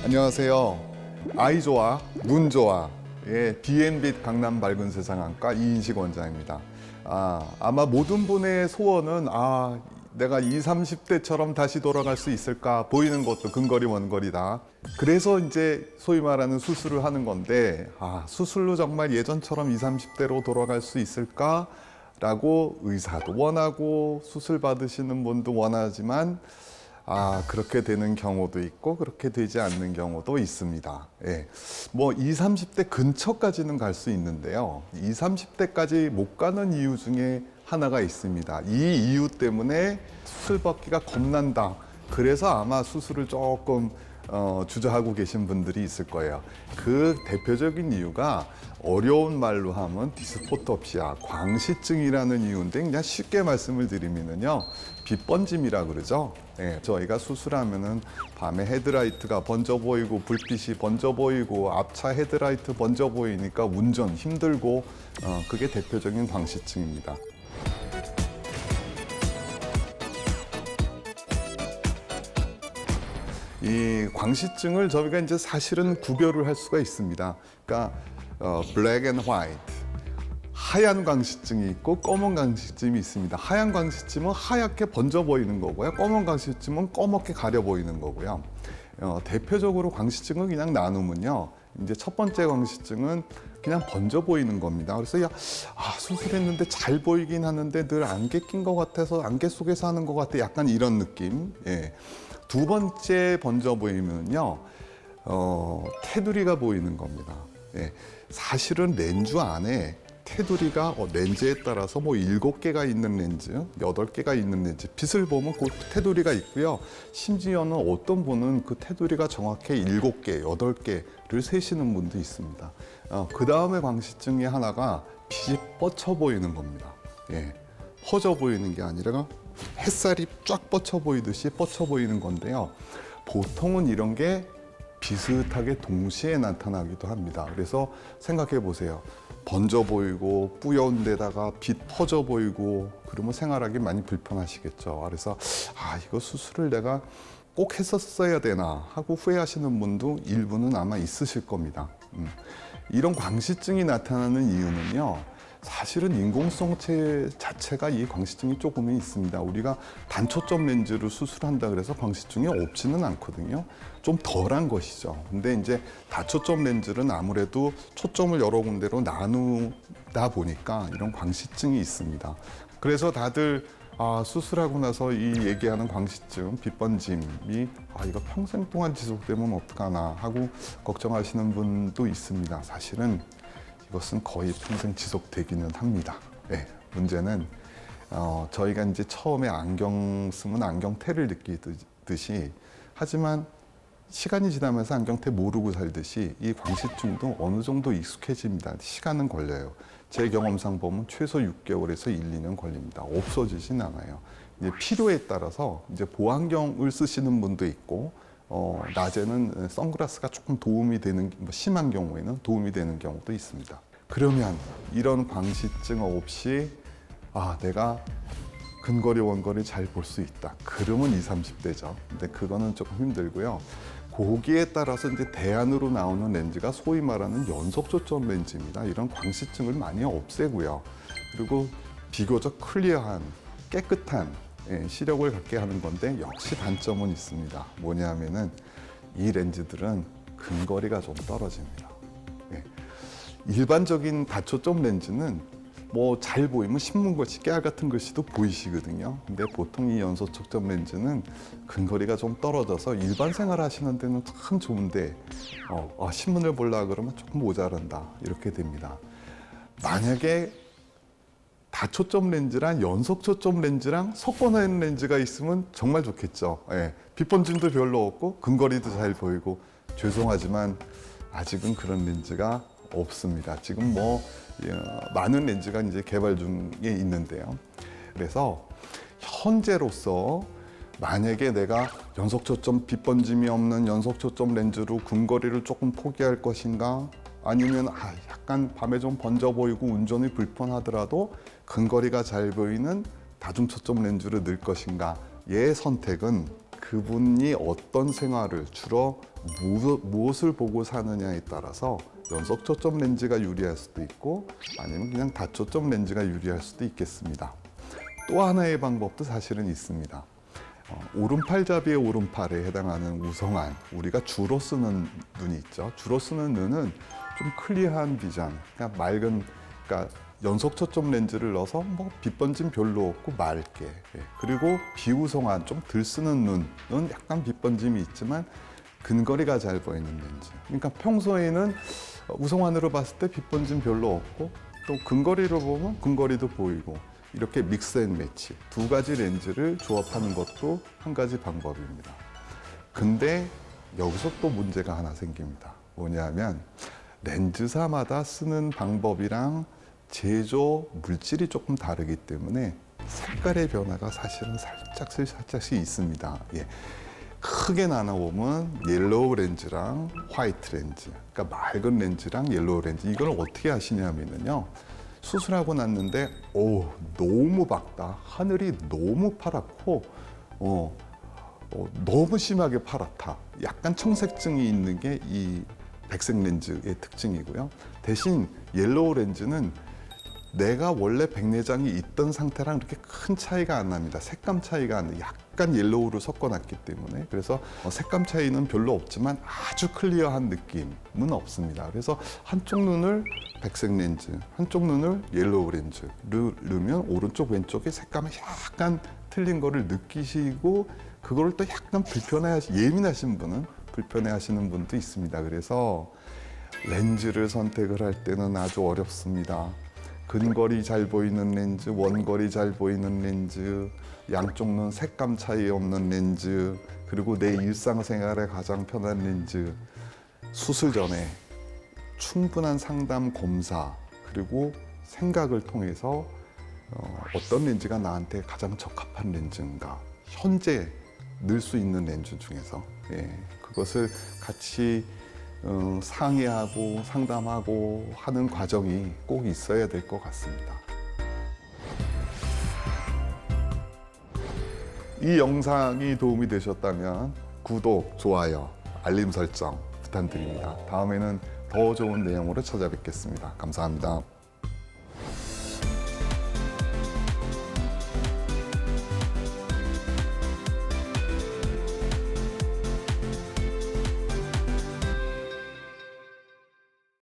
안녕하세요. 아이 좋아, 눈 좋아. 예, D&빛 강남 밝은 세상 안과 이인식 원장입니다. 아마 모든 분의 소원은 내가 20, 30대처럼 다시 돌아갈 수 있을까? 보이는 것도 근거리 먼거리다. 그래서 이제 소위 말하는 수술을 하는 건데, 수술로 정말 예전처럼 20, 30대로 돌아갈 수 있을까? 라고 의사도 원하고 수술 받으시는 분도 원하지만 그렇게 되는 경우도 있고 그렇게 되지 않는 경우도 있습니다. 예. 뭐 20, 30대 근처까지는 갈 수 있는데요. 20, 30대까지 못 가는 이유 중에 하나가 있습니다. 이 이유 때문에 수술 받기가 겁난다. 그래서 아마 수술을 조금 주저하고 계신 분들이 있을 거예요. 그 대표적인 이유가 어려운 말로 하면 디스포토피아, 광시증이라는 이유인데 그냥 쉽게 말씀을 드리면요. 빛 번짐이라 그러죠. 예, 저희가 수술하면은 밤에 헤드라이트가 번져 보이고 불빛이 번져 보이고 앞차 헤드라이트 번져 보이니까 운전 힘들고 그게 대표적인 광시증입니다. 이 광시증을 저희가 이제 사실은 구별을 할 수가 있습니다. 그러니까 블랙 앤 화이트, 하얀 광시증이 있고 검은 광시증이 있습니다. 하얀 광시증은 하얗게 번져 보이는 거고요. 검은 광시증은 검게 가려 보이는 거고요. 대표적으로 광시증을 그냥 나누면요. 이제 첫 번째 광시증은 그냥 번져 보이는 겁니다. 그래서 수술했는데 잘 보이긴 하는데 늘 안개 낀 것 같아서 안개 속에서 하는 것 같아. 약간 이런 느낌. 예. 두 번째 번져 보이면요, 테두리가 보이는 겁니다. 예, 사실은 렌즈 안에 테두리가 렌즈에 따라서 뭐 7개가 있는 렌즈, 8개가 있는 렌즈, 빛을 보면 그 테두리가 있고요. 심지어는 어떤 분은 그 테두리가 정확히 7개, 8개를 세시는 분도 있습니다. 그 다음에 광시증이 하나가 빛이 뻗쳐 보이는 겁니다. 예, 퍼져 보이는 게 아니라 햇살이 쫙 뻗쳐 보이듯이 뻗쳐 보이는 건데요. 보통은 이런 게 비슷하게 동시에 나타나기도 합니다. 그래서 생각해 보세요. 번져 보이고 뿌연 데다가 빛 퍼져 보이고 그러면 생활하기 많이 불편하시겠죠. 그래서 이거 수술을 내가 꼭 했었어야 되나 하고 후회하시는 분도 일부는 아마 있으실 겁니다. 이런 광시증이 나타나는 이유는요. 사실은 인공성체 자체가 이 광시증이 조금은 있습니다. 우리가 단초점 렌즈를 수술한다 그래서 광시증이 없지는 않거든요. 좀 덜한 것이죠. 근데 이제 다초점 렌즈는 아무래도 초점을 여러 군데로 나누다 보니까 이런 광시증이 있습니다. 그래서 다들 수술하고 나서 이 얘기하는 광시증, 빛번짐이 이거 평생 동안 지속되면 어떡하나 하고 걱정하시는 분도 있습니다. 사실은 이것은 거의 평생 지속되기는 합니다. 네, 문제는 저희가 이제 처음에 안경 쓰면 안경테를 느끼듯이 하지만 시간이 지나면서 안경테 모르고 살듯이 이 광시증도 어느 정도 익숙해집니다. 시간은 걸려요. 제 경험상 보면 최소 6개월에서 1, 2년 걸립니다. 없어지진 않아요. 이제 필요에 따라서 이제 보안경을 쓰시는 분도 있고 낮에는 선글라스가 조금 도움이 되는, 심한 경우에는 도움이 되는 경우도 있습니다. 그러면 이런 광시증 없이 내가 근거리 원거리 잘 볼 수 있다. 그러면 20, 30대죠. 근데 그거는 조금 힘들고요. 거기에 따라서 이제 대안으로 나오는 렌즈가 소위 말하는 연속 초점 렌즈입니다. 이런 광시증을 많이 없애고요. 그리고 비교적 클리어한, 깨끗한 시력을 갖게 하는 건데 역시 단점은 있습니다. 뭐냐면은 이 렌즈들은 근거리가 좀 떨어집니다. 일반적인 다초점 렌즈는 뭐 잘 보이면 신문글씨, 깨알 같은 글씨도 보이시거든요. 근데 보통 이 연속 초점 렌즈는 근거리가 좀 떨어져서 일반 생활 하시는 데는 참 좋은데 신문을 보려고 그러면 조금 모자란다. 이렇게 됩니다. 만약에 다초점 렌즈랑 연속 초점 렌즈랑 섞어놓은 렌즈가 있으면 정말 좋겠죠. 빛번짐도 별로 없고 근거리도 잘 보이고 죄송하지만 아직은 그런 렌즈가 없습니다. 지금 많은 렌즈가 이제 개발 중에 있는데요. 그래서 현재로서 만약에 내가 연속 초점 빛번짐이 없는 연속 초점 렌즈로 근거리를 조금 포기할 것인가, 아니면 약간 밤에 좀 번져 보이고 운전이 불편하더라도 근거리가 잘 보이는 다중 초점 렌즈를 넣을 것인가의 선택은 그분이 어떤 생활을 주로 무엇을 보고 사느냐에 따라서 연속 초점 렌즈가 유리할 수도 있고 아니면 그냥 다초점 렌즈가 유리할 수도 있겠습니다. 또 하나의 방법도 사실은 있습니다. 오른팔잡이의 오른팔에 해당하는 우성안, 우리가 주로 쓰는 눈이 있죠. 주로 쓰는 눈은 좀 클리어한 비전, 그러니까 맑은, 그러니까 연속 초점 렌즈를 넣어서 뭐 빛번짐 별로 없고 맑게. 그리고 비우성안, 좀 덜 쓰는 눈은 약간 빛번짐이 있지만 근거리가 잘 보이는 렌즈. 그러니까 평소에는 우성안으로 봤을 때 빛번짐 별로 없고 또 근거리로 보면 근거리도 보이고 이렇게 믹스 앤 매치 두 가지 렌즈를 조합하는 것도 한 가지 방법입니다. 근데 여기서 또 문제가 하나 생깁니다. 뭐냐면 렌즈사마다 쓰는 방법이랑 제조 물질이 조금 다르기 때문에 색깔의 변화가 사실은 살짝씩 있습니다. 예. 크게 나눠보면 옐로우 렌즈랑 화이트 렌즈, 그러니까 맑은 렌즈랑 옐로우 렌즈. 이걸 어떻게 하시냐면요. 수술하고 났는데 너무 밝다. 하늘이 너무 파랗고 너무 심하게 파랗다. 약간 청색증이 있는 게 이 백색 렌즈의 특징이고요. 대신 옐로우 렌즈는 내가 원래 백내장이 있던 상태랑 그렇게 큰 차이가 안 납니다. 색감 차이가 안 나요. 약간 옐로우를 섞어놨기 때문에. 그래서 색감 차이는 별로 없지만 아주 클리어한 느낌은 없습니다. 그래서 한쪽 눈을 백색 렌즈, 한쪽 눈을 옐로우 렌즈를 넣으면 오른쪽 왼쪽의 색감이 약간 틀린 거를 느끼시고 그거를 또 약간 예민하신 분은 불편해하시는 분도 있습니다. 그래서 렌즈를 선택을 할 때는 아주 어렵습니다. 근거리 잘 보이는 렌즈, 원거리 잘 보이는 렌즈, 양쪽 눈 색감 차이 없는 렌즈, 그리고 내 일상생활에 가장 편한 렌즈. 수술 전에 충분한 상담 검사 그리고 생각을 통해서 어떤 렌즈가 나한테 가장 적합한 렌즈인가, 현재 넣을 수 있는 렌즈 중에서 그것을 같이 상의하고 상담하고 하는 과정이 꼭 있어야 될 것 같습니다. 이 영상이 도움이 되셨다면 구독, 좋아요, 알림 설정 부탁드립니다. 다음에는 더 좋은 내용으로 찾아뵙겠습니다. 감사합니다.